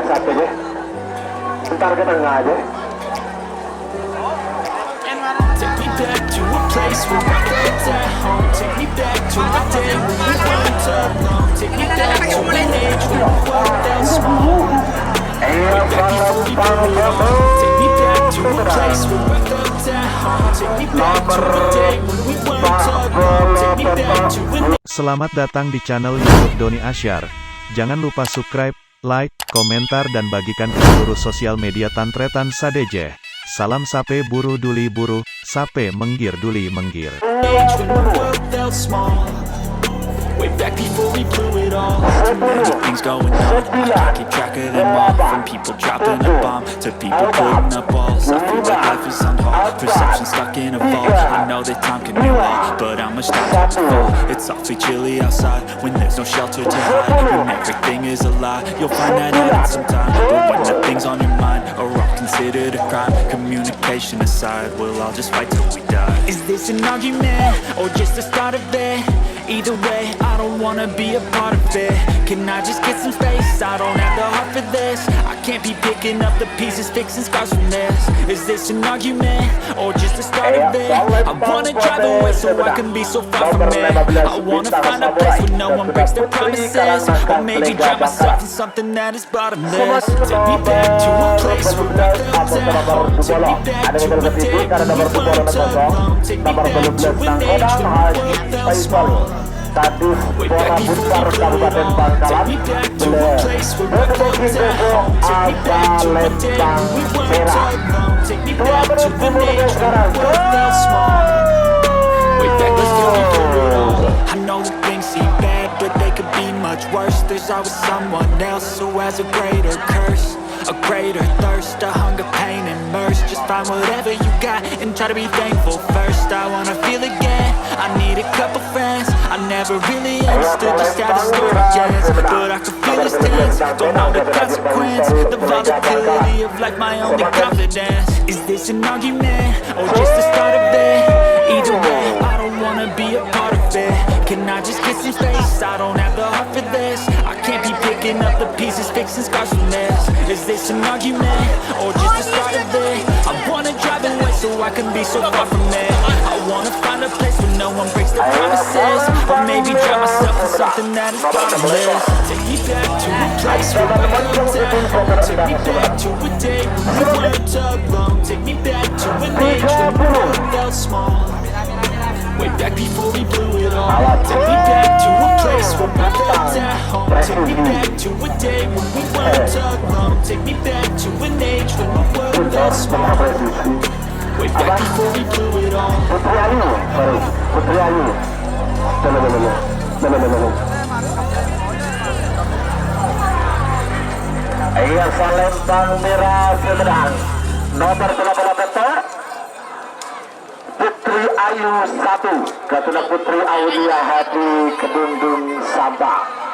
satu ya. Bentar ke tengah aja. Take me back to a place where I felt at home. Take me back to a day when we weren't alone. Take me back to an age when the world felt small. Way back before we blew it all. Take me back to a place where I felt at home. Take me back to a day when we weren't alone. Take me back to an. Selamat datang di channel YouTube Doni Ashar. Jangan lupa subscribe, like, komentar dan bagikan ke seluruh sosial media Tantretan Sadejeh. Salam sape buru duli buru, sape menggir duli menggir. Age when the world felt small. Way back before we blew it all. Magic things going on, I can't keep track of them all. From people dropping a bomb to people putting up walls. I feel like life is on hold, perception stuck in a vault. I know that time can heal all, but how much time to fall? It's awfully chilly outside when there's no shelter to hide. When everything is a lie, you'll find that out in some time. But when the things on your mind are all considered a crime, communication aside, we'll all just fight till we die. Is this an argument or just the start of it? Either way, I don't wanna be a part of it. Can I just get some space? I don't have the heart for this. I can't be picking up the pieces, fixing scars from this. Is this an argument or just the start of it? I wanna drive away so I can be so far from it. I wanna find a place where no one breaks their promises. Or maybe drown myself in something that is bottomless. Take me back to a place where I felt at home. Take me back to a day when we weren't alone. Take me back to an age when the world felt small. Tadi Suara Buntar Kabupaten Bangkalan Belum Berhubungi besok ada lempang merah 2 menit dimulai sekarang. I know that things seem bad, but they could be much worse. There's always someone else who has a greater curse, a greater thirst, a hunger, pain, and mercy. Just find whatever you got and try to be thankful first. I wanna feel again, I need a couple friends. I never really understood just how the story ends, but I can feel this tense, don't know the consequence. The volatility of like my only confidence. Is this an argument or just the start of it? Either way, I don't wanna be a part of it. Can I just get some space? I don't have the heart for this. I can't be picking up the pieces, fixing scars from this. Is this an argument or just the start of it? I wanna drive away so I can be so far from it. I wanna find a place where no one breaks their promises. Or maybe drown myself in something that is bottomless. Take me back to a place where I felt at home. Take me back to a day when we weren't alone. Take me back to an age when the world felt small. Way back before we blew it all. Take me back to a place where I felt at home. Take me back to a day when we weren't alone. Take me back to an age when the world felt small. Way back before we blew it all. Putri Ayu, sorry, Putri Ayu. Iya, Salempang Merah Sumedang. Nomor 88 Putri Ayu 1, Katunak Putri Aulia Hadi Kedundung Sabah.